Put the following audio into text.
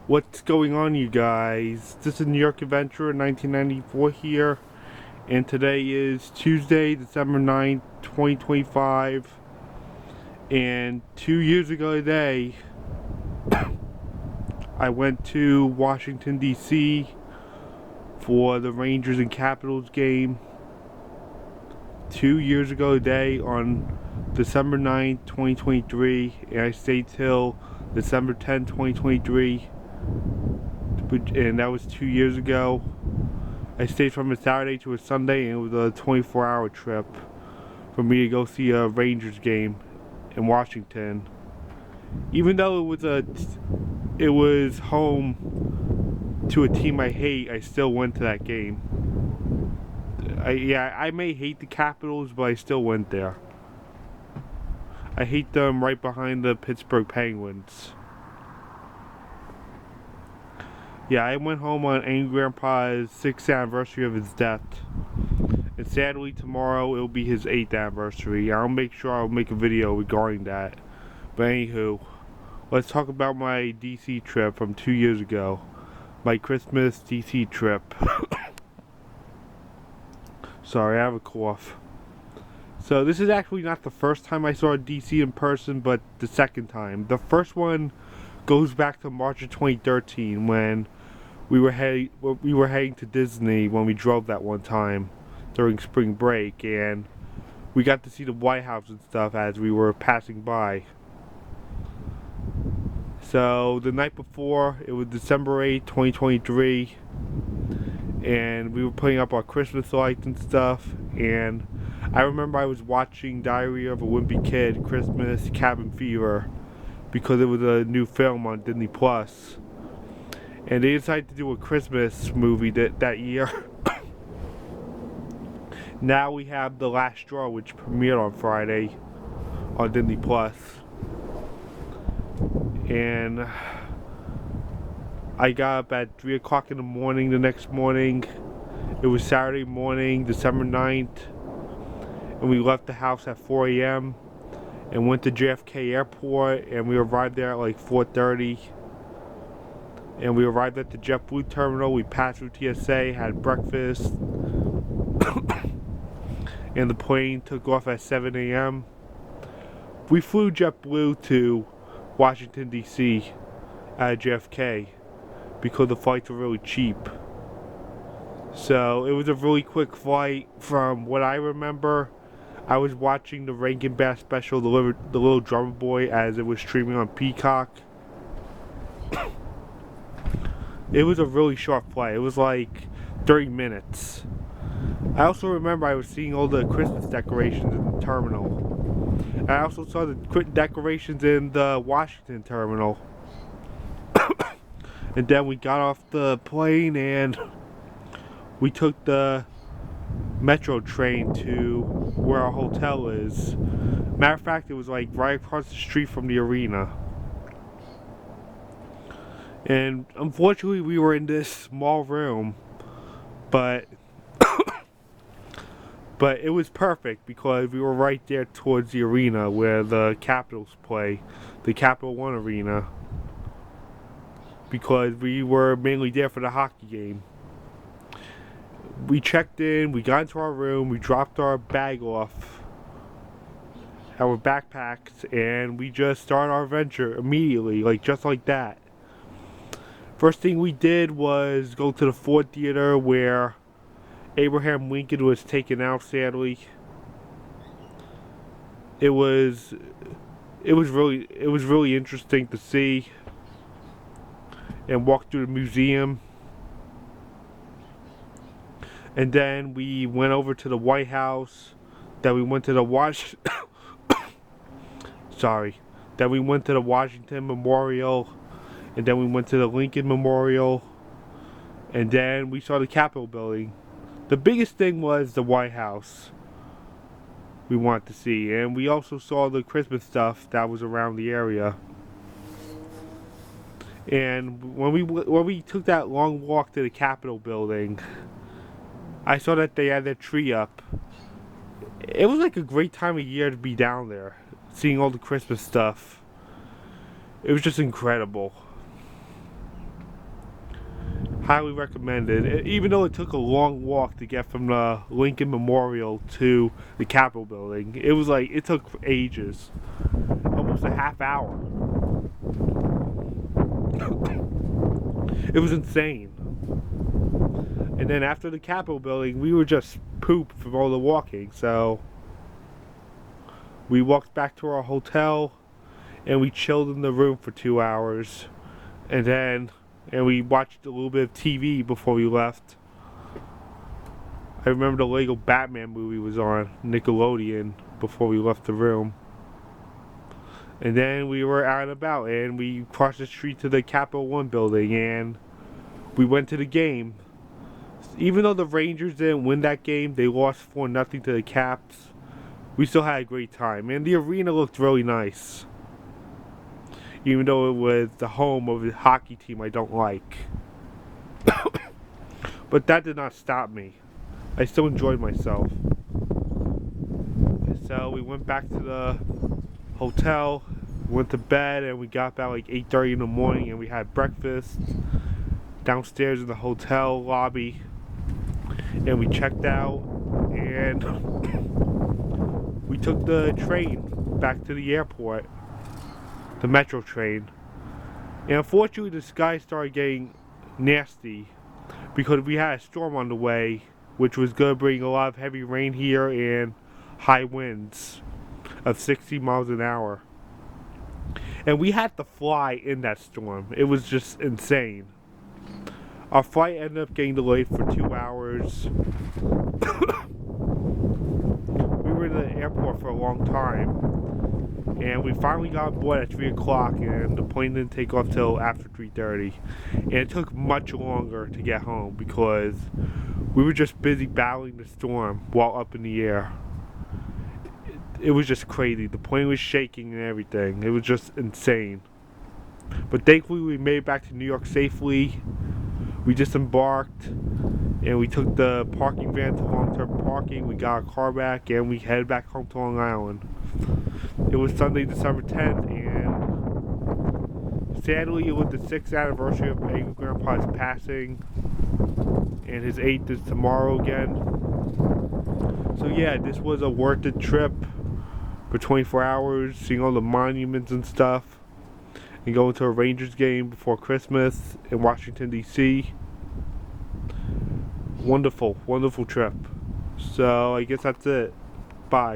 What's going on, you guys? This is New York Adventurer 1994 here, and today is Tuesday, December 9th, 2025. And 2 years ago today, I went to Washington, D.C. for the Rangers and Capitals game. 2 years ago today on December 9th, 2023, and I stayed till December 10th, 2023. And that was 2 years ago. I stayed from a Saturday to a Sunday, and it was a 24-hour trip for me to go see a Rangers game in Washington. Even though it was home to a team I hate, I still went to that game. I may hate the Capitals, but I still went there. I hate them right behind the Pittsburgh Penguins. Yeah, I went home on Angry Grandpa's 6th anniversary of his death. And sadly, tomorrow it will be his 8th anniversary. I'll make sure I'll make a video regarding that. But anywho, let's talk about my DC trip from 2 years ago. My Christmas DC trip. Sorry, I have a cough. So this is actually not the first time I saw DC in person, but the second time. The first one goes back to March of 2013 when we were heading to Disney when we drove that one time during spring break, and we got to see the White House and stuff as we were passing by. So the night before, it was December 8th, 2023, and we were putting up our Christmas lights and stuff, and I remember I was watching Diary of a Wimpy Kid, Christmas Cabin Fever, because it was a new film on Disney Plus. And they decided to do a Christmas movie that year. Now we have The Last Straw, which premiered on Friday on Disney Plus. And I got up at 3 o'clock in the morning the next morning. It was Saturday morning, December 9th. And we left the house at 4 a.m. and went to JFK Airport, and we arrived there at like 4:30. And we arrived at the JetBlue terminal. We passed through TSA, had breakfast, and the plane took off at 7 a.m. We flew JetBlue to Washington, D.C. at JFK because the flights were really cheap. So it was a really quick flight. From what I remember, I was watching the Rankin Bass special, The Little Drummer Boy, as it was streaming on Peacock. It was a really short flight. It was like 30 minutes. I also remember I was seeing all the Christmas decorations in the terminal. I also saw the decorations in the Washington terminal. And then we got off the plane and we took the metro train to where our hotel is. Matter of fact, it was like right across the street from the arena. And unfortunately, we were in this small room, but it was perfect because we were right there towards the arena where the Capitals play, the Capital One Arena, because we were mainly there for the hockey game. We checked in, we got into our room, we dropped our bag off, our backpacks, and we just started our adventure immediately, just like that. First thing we did was go to the Ford Theater where Abraham Lincoln was taken out, sadly. It was really interesting to see and walk through the museum. And then we went over to the White House. Then we went to the Then we went to the Washington Memorial. And then we went to the Lincoln Memorial. And then we saw the Capitol building. The biggest thing was the White House we wanted to see. And we also saw the Christmas stuff that was around the area. And when we took that long walk to the Capitol building, I saw that they had their tree up. It was like a great time of year to be down there, seeing all the Christmas stuff. It was just incredible. Highly recommended. Even though it took a long walk to get from the Lincoln Memorial to the Capitol building, it was like, it took ages. Almost a half hour. It was insane. And then after the Capitol building, we were just pooped from all the walking, so we walked back to our hotel and we chilled in the room for 2 hours, and we watched a little bit of TV before we left. I remember the Lego Batman movie was on Nickelodeon before we left the room. And then we were out and about, and we crossed the street to the Capital One building, and we went to the game. Even though the Rangers didn't win that game, they lost 4-0 to the Caps. We still had a great time, and the arena looked really nice. Even though it was the home of a hockey team I don't like. But that did not stop me. I still enjoyed myself. So we went back to the hotel, went to bed, and we got about like 8:30 in the morning, and we had breakfast downstairs in the hotel lobby, and we checked out, and we took the train back to the airport, the metro train. And unfortunately the sky started getting nasty because we had a storm on the way, which was going to bring a lot of heavy rain here and high winds of 60 miles an hour. And we had to fly in that storm. It was just insane. Our flight ended up getting delayed for 2 hours. We were in the airport for a long time, and we finally got on board at 3 o'clock, and the plane didn't take off till after 3:30. And it took much longer to get home because we were just busy battling the storm while up in the air. It was just crazy. The plane was shaking and everything. It was just insane. But thankfully we made it back to New York safely. We disembarked and we took the parking van to long-term parking. We got our car back and we headed back home to Long Island. It was Sunday, December 10th, and sadly it was the 6th anniversary of my grandpa's passing, and his 8th is tomorrow again. So yeah, this was a worth it trip for 24 hours, seeing all the monuments and stuff, and going to a Rangers game before Christmas in Washington, D.C. Wonderful, wonderful trip. So I guess that's it. Bye.